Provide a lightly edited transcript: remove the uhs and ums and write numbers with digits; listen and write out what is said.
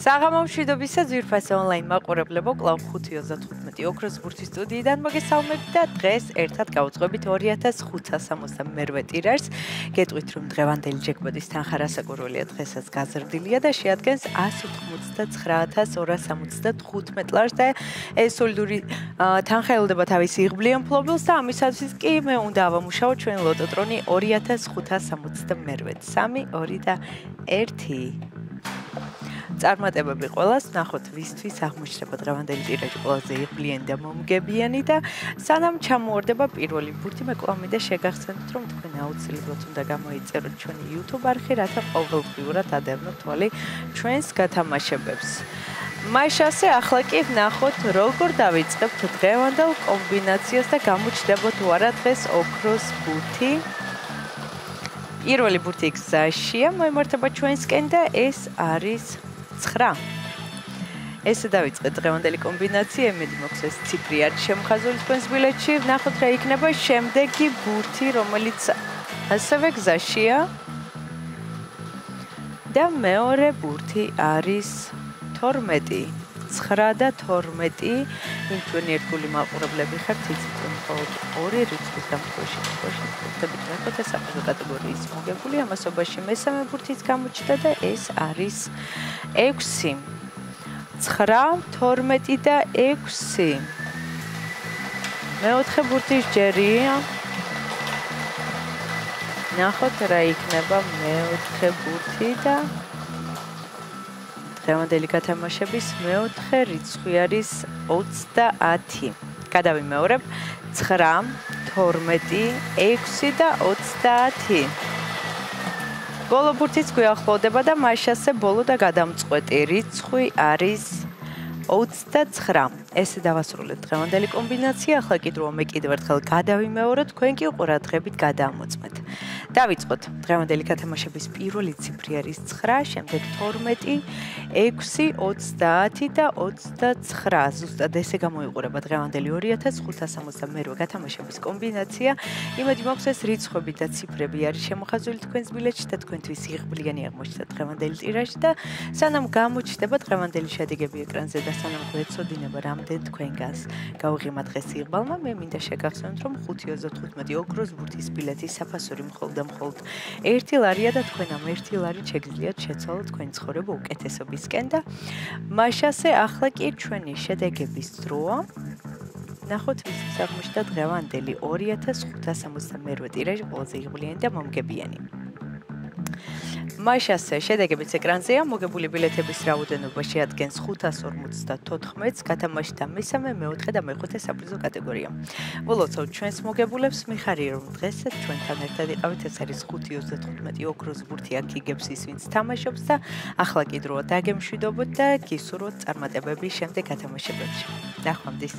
საღამო მშვიდობისა ძვირფასი ონლაინ მაყურებლებო, კლავ 5:35 ოქროს ბურთის სტუდიიდან მოგესალმებით და დღეს ერთად გავუძღვებით 2562 ტირაჟს. გეტყვით, რომ დღევანდელი ჯეკპოტის თანხა რასაკურველია დღესაც გაზრდილია და შეადგენს 189,275 ლარს და ეს სოლიდური თანხა ელოდება თავის იღბლიან მფლობელს და ამისათვის კი მე უნდა ავამუშაო ჩვენ ლოტოტრონი 2562 3, 2 და 1. წარმატებები ყველას, ნახოთ ვისთვის აღმოჩნდება დღევანდელი ტირაჟი ყველაზე იღბლიანი და მომგებიანი და სანამ ჩამოვარდება პირველი ბურთი, მე კვლავ მინდა შეგახსენოთ, რომ თქვენ აუცილებლად უნდა გამოიწეროთ ჩვენი YouTube არხი, რათა ყოველდღიურად ადევნოთ თვალი ჩვენს გათამაშებებს. მაშასე ახლა კი ნახოთ, როგორ დავიწყებთ დღევანდელ კომბინაციას და გამოჩნდება თუ არა დღეს ოქროს ბურთი. პირველი ბურთი გზაშია, მოემართება ჩვენსკენ და ეს არის 9. ესე დავიწყეთ დღევანდელი კომბინაცია, იმედი მაქვს ეს ციფრი არის შემხაზული თქვენს ბილეთში. ნახოთ რა იქნება შემდეგი ბურთი, რომელიც ასევე გზაშია. და მეორე ბურთი არის 12. 9 და 12. ვინ ჩვენი ერთგული მაყურებლები ხართ, იცით რომ მხოლოდ ორი რიცხვის დამხობაში ხუთებით ნახოთ ეს საფუძო კატეგორიის მოგებული, ამასობაში მესამე ბურთიც გამოჩნდა და ეს არის 6. 9, 12 და 6. მეოთხე ბურთის ჯერია. ნახოთ რა იქნება მეოთხე ბურთი და დღევანდელი გათამაშების მეოთხე რიცხვი არის 30. გადავიმეორებ 9, 12, 6 და 30. ბოლო ბურთიც გვიახლოვდება და მაშასე ბოლო და გადამწყვეტი რიცხვი არის 29. ესე დავასრულეთ დღევანდელი კომბინაცია. ახლა კიდევ მე კიდევ ერთხელ გადავიმეორებ, თქვენ კი ყურადღებით გადაამოწმეთ. დავიწყოთ. დღევანდელი გათამაშების პირველი ციფრი არის 9, შემდეგ 12, 6, 30 და 29. ზუსტად ესე გამოიყურება დღევანდელი 2562 გათამაშების კომბინაცია. იმედი მაქვს ეს რიცხვები და ციფრები არის შემოხაზული თქვენს ბილეთში და თქვენთვის იღბლიანი აღმოჩნდა დღევანდელი ტირაჟი და სანამ გამოჩნდება დღევანდელი შედეგები ეკრანზე და სანამ გვეცოდინება რამდენ თქვენგანს გავიღიმა დღეს იღბალმა, მე მინდა შეგახსენოთ, რომ 5:35 ოქროს ბურთის ბილეთის საფასური მხოლოდ და მხოლოდ 1 ლარია და თქვენ ამ 1 ლარით შეგიძლიათ შეცვალოთ თქვენი ცხოვრება უკეთესობისკენ და მაშასე ახლა კი ჩვენი შედეგების დროა. ნახოთ ვისაც აღმოჩნდა დღევანდელი 2562 ტირაჟი ყველაზე იღბლიანი და მომგებიანი. მაშასე შედეგებიც ეკრანზეა, მოგებული ბილეთების რაოდენობა შეადგენს 554-ს, გათამაშთა მესამე, მეოთხე და მეხუთე საფრიზო კატეგორია. ვლოცავთ ჩვენს მოგებულებს, მიხარია რომ დღესაც ჩვენთან ერთად იყავით, ეს არის 5:35 ოქროს ბურთი აქ იგებს ის, ვინც თამაშობს და ახლა კი დროა დაგემშვიდობოთ და გისურვოთ წარმატებები შემდეგ გათამაშებებში. ნახვამდის.